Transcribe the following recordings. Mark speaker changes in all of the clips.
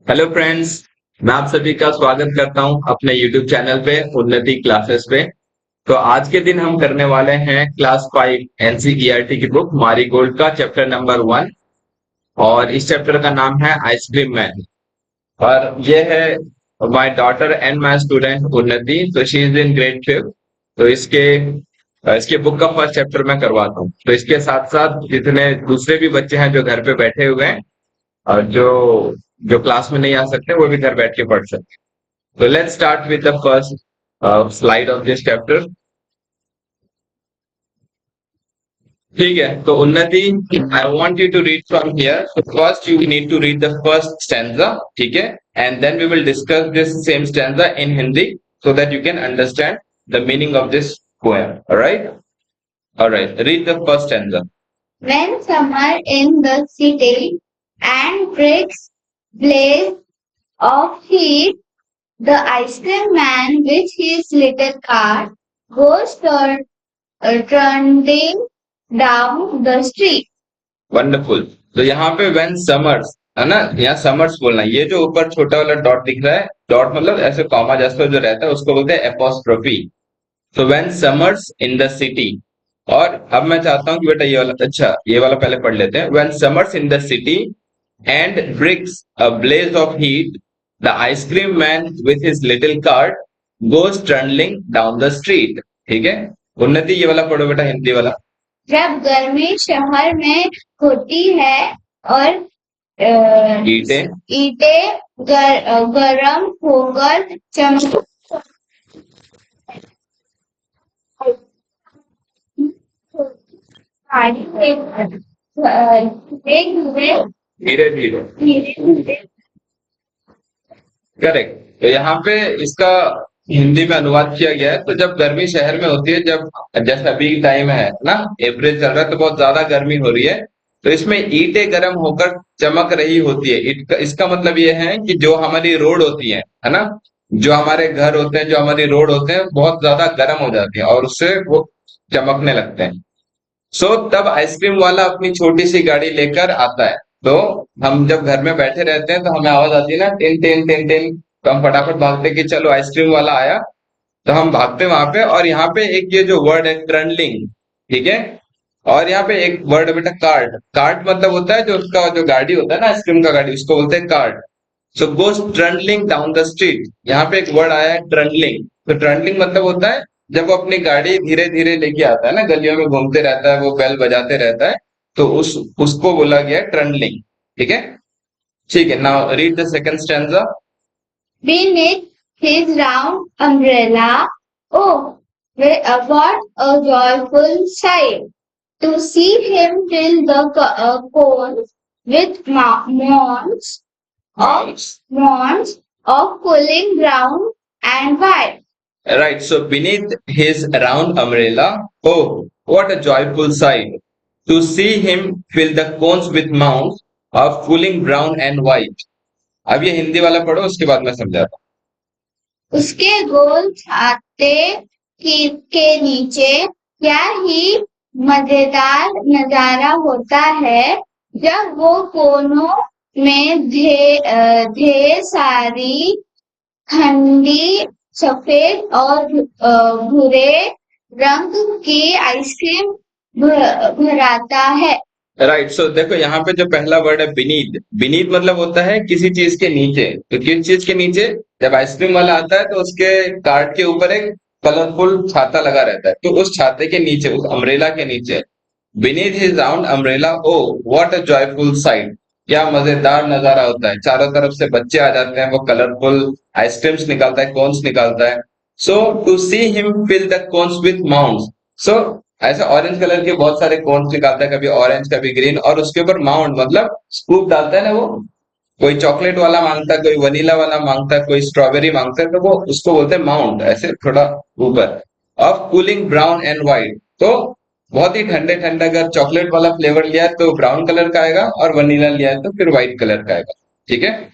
Speaker 1: Hello friends. मैं आप सभी का स्वागत करता हूं अपने यूट्यूब चैनल पे उन्नति क्लासेस पे। तो आज के दिन हम करने वाले हैं क्लास 5 एनसीईआरटी की बुक मारी गोल्ड का चैप्टर नंबर 1। और इस चैप्टर का नाम है आइसक्रीम मैन। और ये है my daughter and my student उन्नति, तो शी इज इन ग्रेड 5। तो इसके बुक का फर्स्ट चैप्टर मैं करवाता हूँ। तो इसके साथ साथ जितने दूसरे भी बच्चे हैं जो घर पे बैठे हुए हैं और जो जो क्लास में नहीं आ सकते वो भी घर बैठ के पढ़ सकते हैं। तो let's start with the first slide of this chapter. ठीक है, तो Unnati, I want you to read from here. First you need to read the first stanza, ठीक है, and then we will discuss this same stanza in Hindi so that you can understand the meaning of this poem. All right, read the first stanza.
Speaker 2: When summer in the city and bricks blaze of heat, the ice cream man with his little cart goes trundling down the street.
Speaker 1: Wonderful. तो यहाँ पे when summers है ना, यहाँ summers बोलना है। ये जो ऊपर छोटा वाला डॉट दिख रहा है, डॉट मतलब ऐसे कॉमा जैसा जो रहता है उसको बोलते हैं एपोस्ट्रोफी। तो when summer's in the city. और अब मैं चाहता हूँ कि बेटा ये वाला, अच्छा ये वाला पहले पढ़ लेते हैं। When summer's in the city and bricks a blaze of heat, the ice cream man with his little cart goes trundling down the street. ठीक है, उन्नति ये वाला पढ़ो बेटा, हिंदी वाला।
Speaker 2: जब गर्मी शहर में होती है और ईंटें गरम होकर चमक
Speaker 1: धीरे धीरे, करेक्ट। तो यहाँ पे इसका हिंदी में अनुवाद किया गया है। तो जब गर्मी शहर में होती है, जब जैसे अभी टाइम है ना, अप्रैल चल रहा है, तो बहुत ज्यादा गर्मी हो रही है। तो इसमें ईंटें गर्म होकर चमक रही होती है। इसका मतलब ये है कि जो हमारी रोड होती है ना, जो हमारे घर होते हैं, जो हमारी रोड होते हैं, बहुत ज्यादा गर्म हो जाती है और उससे वो चमकने लगते हैं। तब आइसक्रीम वाला अपनी छोटी सी गाड़ी लेकर आता है। तो हम जब घर में बैठे रहते हैं तो हमें आवाज आती है ना, टिन टिन टिन टिन, तो हम फटाफट भागते कि चलो आइसक्रीम वाला आया। तो हम भागते वहां पे, और यहाँ पे एक ये जो वर्ड है ट्रंडलिंग, ठीक है। और यहाँ पे एक वर्ड है बेटा कार्ट। कार्ट मतलब होता है जो उसका जो गाड़ी होता है ना, आइसक्रीम का गाड़ी, उसको बोलते हैं cart. So goes trundling down the street. यहाँ पे एक वर्ड आया है ट्रंडलिंग। तो ट्रंडलिंग मतलब होता है जब वो अपनी गाड़ी धीरे धीरे लेके आता है ना, गलियों में घूमते रहता है, वो बेल बजाते रहता है, तो उसको बोला गया ट्रंडलिंग। ठीक है, ठीक है। Now read the second stanza.
Speaker 2: Beneath his round umbrella, oh, what a joyful sight! To see him fill the cones with mounds of cooling brown and white.
Speaker 1: Right, so beneath his round umbrella, oh, what a joyful sight to see him fill the cones with mounds of cooling brown and white. अब ये हिंदी वाला पढ़ो, उसके बाद मैं समझाता हूँ।
Speaker 2: उसके गोल छाते के नीचे क्या ही मजेदार नजारा होता है जब वो कोनों में ढेर सारी ठंडी सफेद और भूरे रंग की आइसक्रीम भराता है।
Speaker 1: राइट, सो देखो यहाँ पे जो पहला वर्ड है बिनीथ। बिनीथ मतलब होता है किसी चीज के नीचे। तो किस चीज के नीचे? जब आइसक्रीम वाला आता है तो उसके कार्ट के ऊपर एक कलरफुल छाता लगा रहता है, तो उस छाते के नीचे, उस अम्ब्रेला के नीचे, beneath his round umbrella, oh what a joyful site, क्या मजेदार नजारा होता है। चारों तरफ से बच्चे आ जाते हैं, वो कलरफुल आइसक्रीम्स निकालता है, कोन्स निकालता है। So to see him fill the cones with mounts. So ऐसे ऑरेंज कलर के बहुत सारे कोन्स निकालता है, कभी ऑरेंज कभी ग्रीन, और उसके ऊपर माउंट मतलब स्कूप डालता है ना वो। कोई चॉकलेट वाला मांगता है, कोई वनीला वाला मांगता है, कोई स्ट्रॉबेरी मांगता है, तो वो उसको बोलते हैं माउंट, ऐसे थोड़ा ऊपर। Of cooling brown and white, तो बहुत ही ठंडे ठंडे, अगर चॉकलेट वाला फ्लेवर लिया है तो ब्राउन कलर का आएगा, और वनीला लिया है तो फिर व्हाइट कलर का आएगा। ठीक है।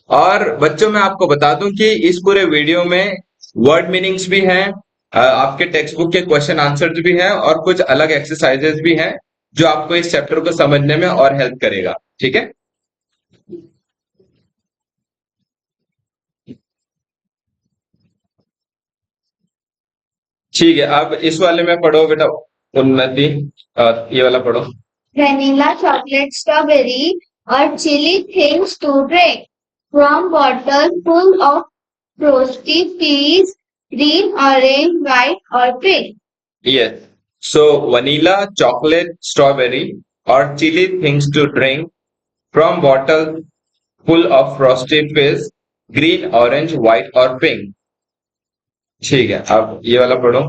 Speaker 1: और बच्चों मैं आपको बता दूं कि इस पूरे वीडियो में वर्ड मीनिंग्स भी हैं, आपके टेक्स्ट बुक के क्वेश्चन आंसर्स भी हैं, और कुछ अलग एक्सरसाइजेस भी हैं जो आपको इस चैप्टर को समझने में और हेल्प करेगा। ठीक है। ठीक है, अब इस वाले में पढ़ो बेटा उन्नति, ये वाला पढ़ो।
Speaker 2: vanilla, chocolate, strawberry, or chili things to drink from bottle full of frosty peas, green, orange, white, or pink.
Speaker 1: Yes. So vanilla, chocolate, strawberry, or chili things to drink from bottle full of frosted fizz, green, orange, white or pink. ठीक है, अब ये वाला पढ़ो।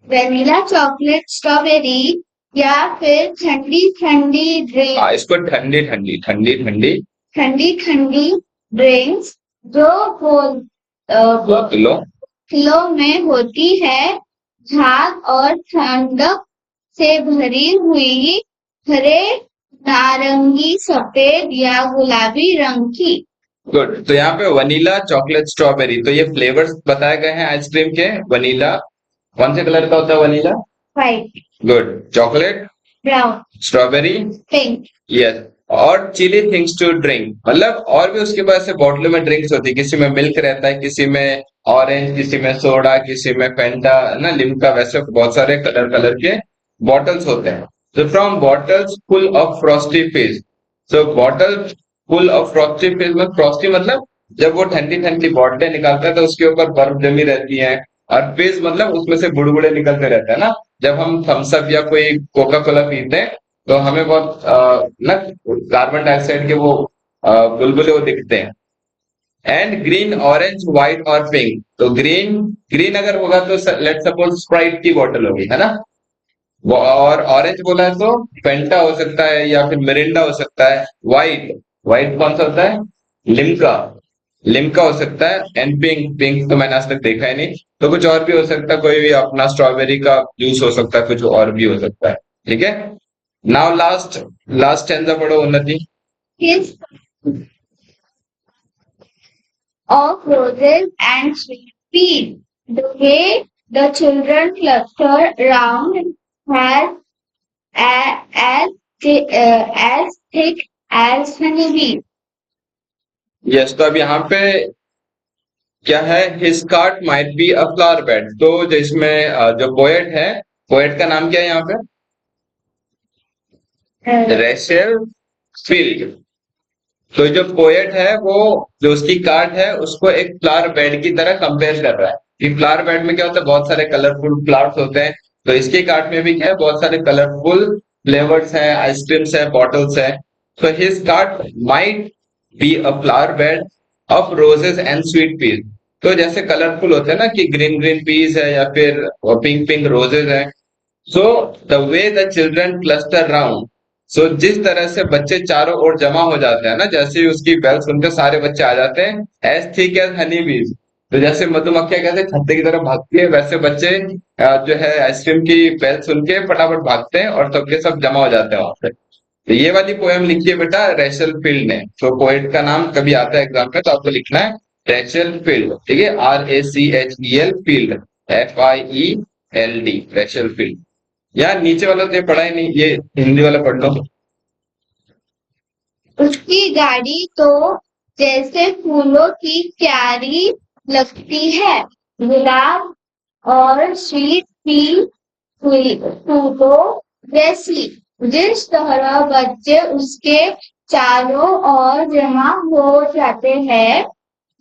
Speaker 2: Vanilla, chocolate, strawberry, या फिर ठंडी ठंडी ड्रिंक,
Speaker 1: इसको ठंडी ठंडी ठंडी ठंडी
Speaker 2: ठंडी ठंडी ड्रिंक्स जो
Speaker 1: बोतलों
Speaker 2: बोतलों में होती है, झाग और ठंडक से भरी हुई, हरे, नारंगी, सफेद या गुलाबी रंग की।
Speaker 1: गुड। तो यहाँ पे वनीला, चॉकलेट, स्ट्रॉबेरी, तो ये फ्लेवर्स बताए गए हैं आइसक्रीम के। वनीला कौन से कलर का होता है? Vanilla
Speaker 2: white,
Speaker 1: good. Chocolate
Speaker 2: brown,
Speaker 1: strawberry
Speaker 2: pink,
Speaker 1: yes. और चिली थिंग्स टू ड्रिंक, मतलब और भी उसके बाद से बॉटलों में ड्रिंक्स होती है, किसी में मिल्क रहता है, किसी में ऑरेंज, किसी में सोडा, किसी में फेंटा ना, लिम्का, वैसे बहुत सारे कलर कलर के बॉटल्स होते हैं। तो from bottles full of Frosty फिज, सो बॉटल फुल ऑफ फ्रॉस्टी फिज में फ्रॉस्टी मतलब जब वो ठंडी ठंडी बॉटलें निकालता है तो उसके ऊपर बर्फ जमी रहती है, और फिज मतलब उसमें से बुड़बुड़े निकलते रहते हैं ना। जब हम थम्स अप या कोई कोका कोला पीते हैं तो हमें बहुत ना कार्बन डाइऑक्साइड के वो बुलबुले वो दिखते हैं। एंड ग्रीन, ऑरेंज, व्हाइट और पिंक, तो ग्रीन ग्रीन अगर होगा तो लेट सपोज स्प्राइट की बोतल होगी, है ना। और ऑरेंज बोला है तो फेंटा हो सकता है या फिर मिरिंडा हो सकता है। व्हाइट व्हाइट कौन सा होता है? लिम्का, लिम्का हो सकता है। एंड पिंक, पिंक तो मैंने आज तक देखा ही नहीं, तो कुछ और भी हो सकता है, कोई भी अपना स्ट्रॉबेरी का जूस हो सकता है, कुछ और भी हो सकता है। ठीक है, नाउ लास्ट लास्ट स्टैंजा पढ़ो उन्नति।
Speaker 2: His of roses and sweet peas, the way the children cluster round has as thick as honeybee.
Speaker 1: Yes, तो अब यहाँ पे क्या है? His cart might be a flower bed, तो जिसमें जो पोएट है, पोएट का नाम क्या है यहाँ पे? Rachel field. तो जो पोएट है वो जो उसकी कार्ट है उसको एक फ्लावर बेड की तरह कंपेयर कर रहा है कि फ्लावर बेड में क्या होता है, बहुत सारे कलरफुल फ्लावर्स होते हैं, तो इसके कार्ट में भी क्या है, बहुत सारे कलरफुल फ्लेवर्स हैं, आइसक्रीम्स है, बॉटल्स है। तो his cart might be a flower bed of roses and sweet peas, तो जैसे कलरफुल होते हैं ना कि ग्रीन ग्रीन पीस है या फिर पिंक पिंक रोजेस है। So the way the children cluster round, so जिस तरह से बच्चे चारों ओर जमा हो जाते हैं ना, जैसे ही उसकी बेल सुनकर सारे बच्चे आ जाते हैं, एज थिक एज हनी बीज, तो जैसे मधुमक्खियां कैसे छत्ते की तरह भागती है, वैसे बच्चे जो है आइसक्रीम की बेल सुन के फटाफट भागते हैं और सबके सब जमा हो जाते हैं वहां पे। तो ये वाली पोएम लिखी है बेटा रेचल फील्ड ने। तो पोएट का नाम कभी आता है एग्जाम में तो आपको लिखना है रेचल फील्ड, ठीक है, RACHEL field, FIELD, Rachel field. यार नीचे वाला तो ये पढ़ा ही नहीं, ये हिंदी वाला पढ़ लो।
Speaker 2: उसकी गाड़ी तो जैसे फूलों की क्यारी लगती है, गुलाब और स्वीट पी फूलों जैसी, जिस तरह बच्चे उसके चारों ओर जमा हो जाते हैं,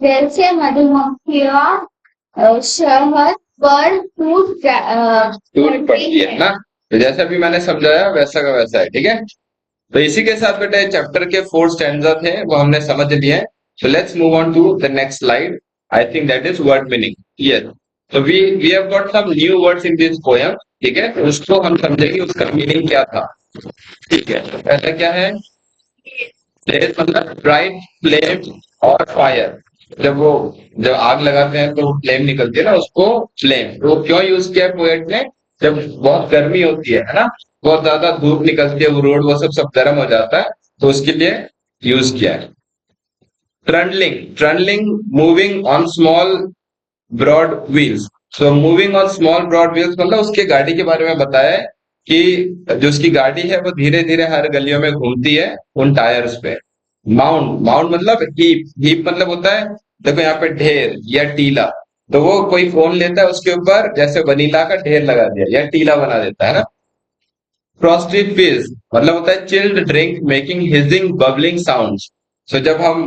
Speaker 2: जैसे मधुमक्खियां शहद पर टूट
Speaker 1: पड़ती है ना। तो जैसा भी मैंने समझाया वैसा का वैसा है, ठीक है। तो इसी के साथ बेटा चैप्टर के 4 स्टैंजा थे वो हमने समझ लिए हैं। So let's move on to the next slide. I think that is word meaning. Yes, तो we have got some new words in this poem, ठीक है, तो उसको हम समझेंगे उसका मीनिंग क्या था। ठीक है, तो पहला क्या है? ब्लेज मतलब ब्राइट फ्लेम और फायर, जब आग लगाते हैं तो फ्लेम निकलती है ना, उसको फ्लेम। तो क्यों यूज किया है पोएट ने? जब बहुत गर्मी होती है ना, बहुत ज्यादा धूप निकलती है, वो रोड वो सब गर्म हो जाता है, तो उसके लिए यूज किया है। Trundling, trundling moving on small broad wheels, so moving on small broad wheels मतलब उसके गाड़ी के बारे में बताया है कि जो उसकी गाड़ी है वो धीरे धीरे हर गलियों में घूमती है उन टायर्स पे। माउंड, माउंड मतलब हीप, हीप मतलब होता है देखो यहाँ पे ढेर या टीला, तो वो कोई फोन लेता है, उसके ऊपर जैसे वनीला का ढेर लगा दिया या टीला बना देता है ना। फ्रॉस्टी फिज मतलब होता है chilled drink making hissing bubbling sounds. So जब हम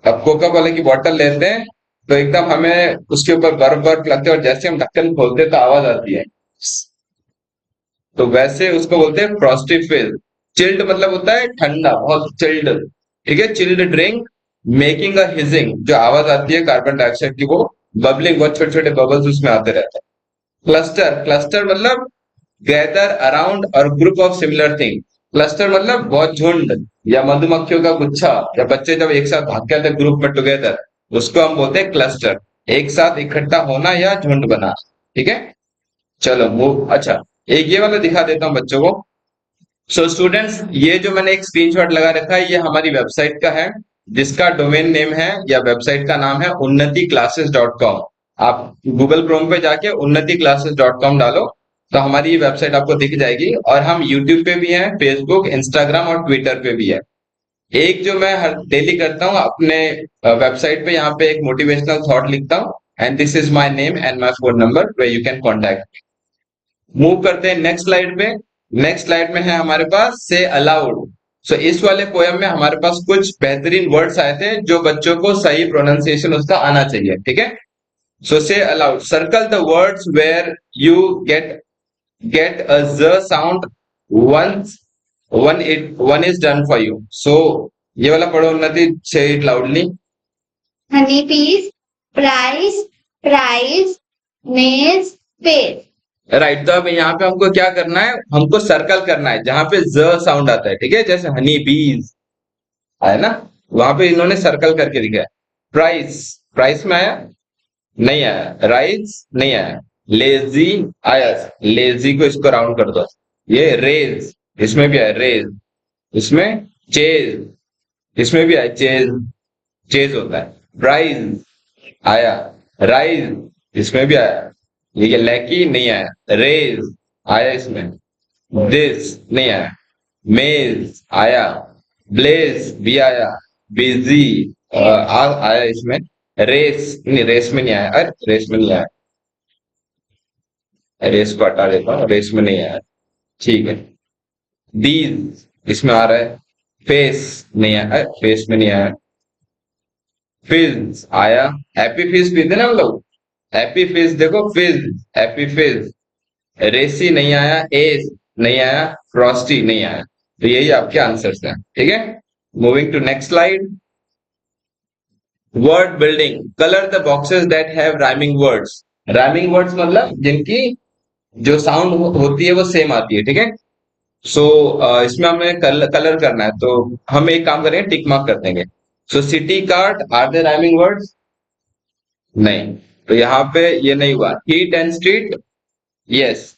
Speaker 1: अब कोका कोला की बोतल लेते हैं तो एकदम हमें उसके ऊपर बर्फ बर्फ लगते हैं, और जैसे हम ढक्कन खोलते हैं तो आवाज आती है। तो वैसे उसको बोलते हैं फ्रॉस्टी फिज। चिल्ड मतलब होता है ठंडा, बहुत चिल्ड। ठीक है, chilled drink making a hissing, जो आवाज आती है कार्बन डाइऑक्साइड की, वो बबलिंग, बहुत छोटे छोटे बबल्स उसमें आते रहते हैं। क्लस्टर, क्लस्टर मतलब गैदर अराउंड और group of similar thing. Cluster मतलब बहुत झुंड, या मधुमक्खियों का गुच्छा, या बच्चे जब एक साथ भाग के आते हैं ग्रुप में टुगेदर, उसको हम बोलते हैं क्लस्टर। एक साथ इकट्ठा होना या झुंड बना। ठीक है, चलो वो अच्छा, एक ये वाला दिखा देता हूँ बच्चों को। सो स्टूडेंट्स, ये जो मैंने एक स्क्रीनशॉट लगा रखा है, ये हमारी वेबसाइट का है, जिसका डोमेन नेम है या वेबसाइट का नाम है unnati classes.com। आप गूगल क्रोम पे जाके unnati classes.com डालो तो हमारी ये वेबसाइट आपको दिख जाएगी। और हम यूट्यूब पे भी हैं, फेसबुक, इंस्टाग्राम और ट्विटर पे भी है। एक जो मैं हर डेली करता हूँ अपने वेबसाइट पे, यहाँ पे एक मोटिवेशनल थॉट लिखता हूँ, and this is my name and my phone number where you can contact. Move करते हैं नेक्स्ट स्लाइड पे। नेक्स्ट स्लाइड में है हमारे पास से अलाउड। सो इस वाले पोयम में हमारे पास कुछ बेहतरीन वर्ड्स आए थे जो बच्चों को सही प्रोनाउंसिएशन उसका आना चाहिए। ठीक है, so say aloud, circle the words where you get a z sound once one is done for you। So ये वाला पढ़ो Unnati, say it loudly.
Speaker 2: honeybees, price, prize, maze, pace।
Speaker 1: Right, तो अब यहाँ पे हमको क्या करना है, हमको सर्कल करना है जहां पे ज साउंड आता है। ठीक है, जैसे हनी बीज है ना, वहां पे इन्होंने सर्कल करके दिखा है। प्राइस, प्राइस में आया नहीं आया, राइज नहीं आया, लेजी आया, लेजी को इसको राउंड कर दो। ये रेज, इसमें भी आया रेज, इसमें चेज, इसमें भी आया चेज, चेज होता है। राइज आया, राइज इसमें भी आया, ये लैकी नहीं आया, रेज आया इसमें, दिस नहीं आया, मेज आया, ब्लेज भी आया, बिजी आया इसमें, रेस नहीं, रेस में नहीं आया, अरे रेस में नहीं आया, रेस को हटा देता हूँ, रेस में नहीं आया। ठीक है, दीज इसमें आ रहा है, फेस नहीं आया, अरे फेस में नहीं आया, फिज आया, हैप्पी फिज पीते ना हम लोग, हैप्पी फिज देखो, फिज, हैप्पी फिज। रेसी नहीं आया, एस नहीं आया, फ्रॉस्टी नहीं आया। तो यही आपके आंसर्स हैं। ठीक है, moving to next slide. Word building, colour the boxes that have rhyming words. Rhyming words मतलब जिनकी जो साउंड होती है वो सेम आती है। ठीक है, सो इसमें हमें कलर करना है, तो हम एक काम करेंगे, टिक मार्क कर देंगे। So city cart, are they rhyming words? नहीं, तो यहाँ पे ये नहीं हुआ। Heat and street, yes.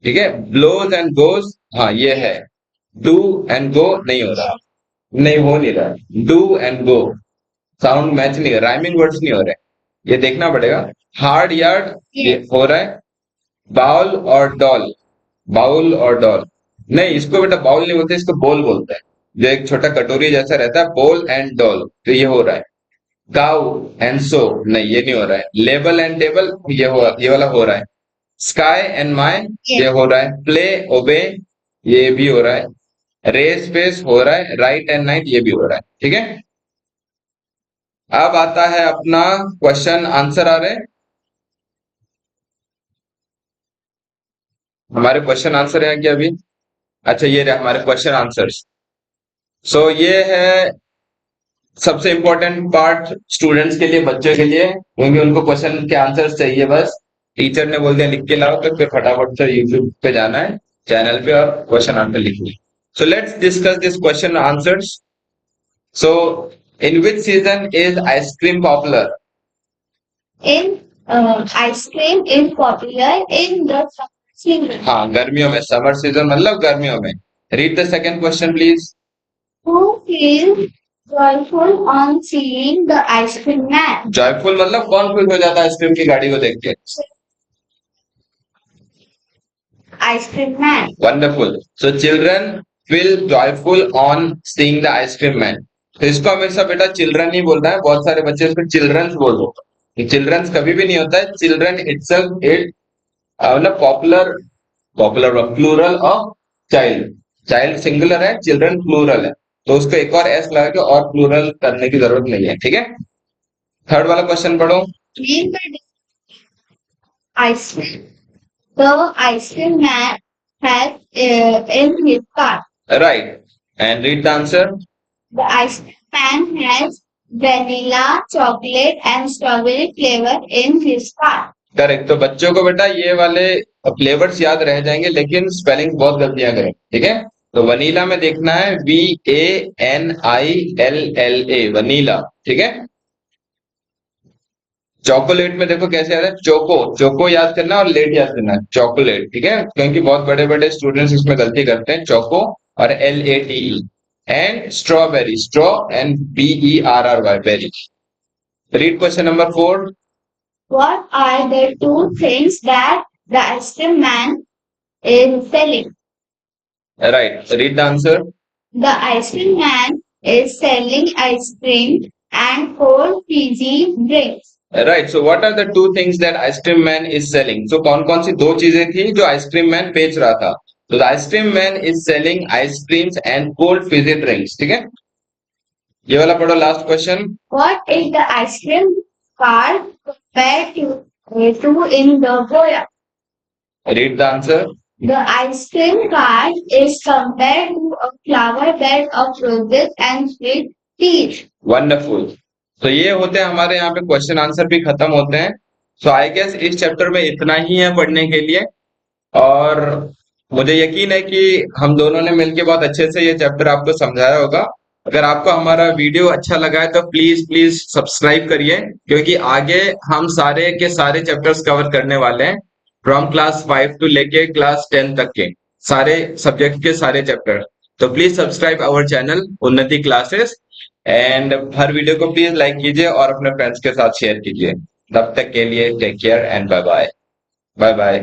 Speaker 1: ठीक है, ब्लोज एंड गोज, हाँ ये है। डू एंड गो नहीं हो रहा, नहीं हो नहीं रहा। Do and go sound match नहीं, राइमिंग वर्ड्स नहीं हो रहे, ये देखना पड़ेगा। हार्ड यार्ड ये हो रहा है। बाउल और डॉल, बाउल और डॉल नहीं, इसको बेटा बाउल नहीं बोलते, इसको बोल बोलते हैं, जो एक छोटा कटोरी जैसा रहता है, बोल एंड डॉल, तो ये हो रहा है। काउ एंड सो नहीं, ये नहीं हो रहा है। लेबल एंड टेबल ये वाला हो रहा है। स्काई एंड माई ये हो रहा है। प्ले ओबे ये भी हो रहा है। रेस पेस हो रहा है। राइट एंड नाइट ये भी हो रहा है। ठीक है, अब आता है अपना क्वेश्चन आंसर आ रहे हैं। हमारे क्वेश्चन आंसर है क्या अभी? अच्छा, ये रहे हमारे क्वेश्चन आंसर्स। सो ये है सबसे इंपॉर्टेंट पार्ट स्टूडेंट्स के लिए, बच्चों के लिए, क्योंकि उनको क्वेश्चन के आंसर्स चाहिए बस। टीचर ने बोल दिया लिख के लाओ, तो फिर फटाफट से यूट्यूब पे जाना है चैनल पे और क्वेश्चन आंसर लिखना है। So let's discuss this question answers. So in which season is ice cream popular?
Speaker 2: In ice cream is popular in the summer season।
Speaker 1: हाँ, गर्मियों में, समर सीजन मतलब गर्मियों में। Read the second question please.
Speaker 2: Who feels joyful on seeing the ice cream man?
Speaker 1: Joyful मतलब कौन खुश हो जाता है आइसक्रीम की गाड़ी को देख के?
Speaker 2: Ice cream man।
Speaker 1: Wonderful. So children feel joyful on seeing the ice cream man. तो इसको हमेशा बेटा चिल्ड्रन ही बोलना है, बहुत सारे बच्चे इसको चिल्ड्रंस बोल दो। चिल्ड्रंस कभी भी नहीं होता है, चिल्ड्रन इटसेल्फ इट मतलब popular plural of child. Child singular है, चिल्ड्रन प्लूरल है, तो उसको एक और एस लगा के और प्लूरल करने की जरूरत नहीं है, ठीक है। थर्ड वाला क्वेश्चन पढ़ो।
Speaker 2: Name the ice cream. The ice cream man has in his car.
Speaker 1: Right, and read the answer.
Speaker 2: The ice cream man has vanilla, chocolate, and strawberry flavor in his car.
Speaker 1: Correct. तो बच्चों को बेटा ये वाले flavours याद रह जाएंगे, लेकिन स्पेलिंग बहुत गलतियां करें, ठीक है। तो वनीला में देखना है VANILLA, वनीला, ठीक है। चॉकोलेट में देखो कैसे आ रहा है, चोको, चोको याद करना और लेट याद करना, चॉकोलेट, ठीक है, क्योंकि बहुत बड़े बड़े स्टूडेंट्स इसमें गलती करते हैं, चोको और LATE। And strawberry, straw and BERRY, berry. Read question number 4।
Speaker 2: What are the two things that the ice cream man is selling?
Speaker 1: Right, read the answer.
Speaker 2: The ice cream man is selling ice cream and cold fizzy drinks.
Speaker 1: Right, so what are the two things that ice cream man is selling. So कौन कौन सी दो चीजें थी जो ice cream man बेच रहा था। तो the ice cream man is selling ice creams and cold Fiji drinks, ठीक है। ये वाला पढ़ो, last question.
Speaker 2: What is the ice cream cart compared to in the Goya?
Speaker 1: Read the answer.
Speaker 2: The ice cream cart is compared to a flower bed of roses and sweet peas.
Speaker 1: Wonderful. तो ये होते हैं हमारे यहाँ पे question answer भी खत्म होते हैं। सो आई गेस इस चैप्टर में इतना ही है पढ़ने के लिए, और मुझे यकीन है कि हम दोनों ने मिलकर बहुत अच्छे से ये चैप्टर आपको समझाया होगा। अगर आपको हमारा वीडियो अच्छा लगा है तो प्लीज प्लीज सब्सक्राइब करिए, क्योंकि आगे हम सारे के सारे चैप्टर्स कवर करने वाले हैं, फ्रॉम क्लास 5 टू लेके क्लास 10 तक के सारे सब्जेक्ट के सारे चैप्टर। तो प्लीज सब्सक्राइब आवर चैनल उन्नति क्लासेस, एंड हर वीडियो को प्लीज लाइक कीजिए और अपने फ्रेंड्स के साथ शेयर कीजिए। तब तक के लिए take care and bye bye. Bye bye.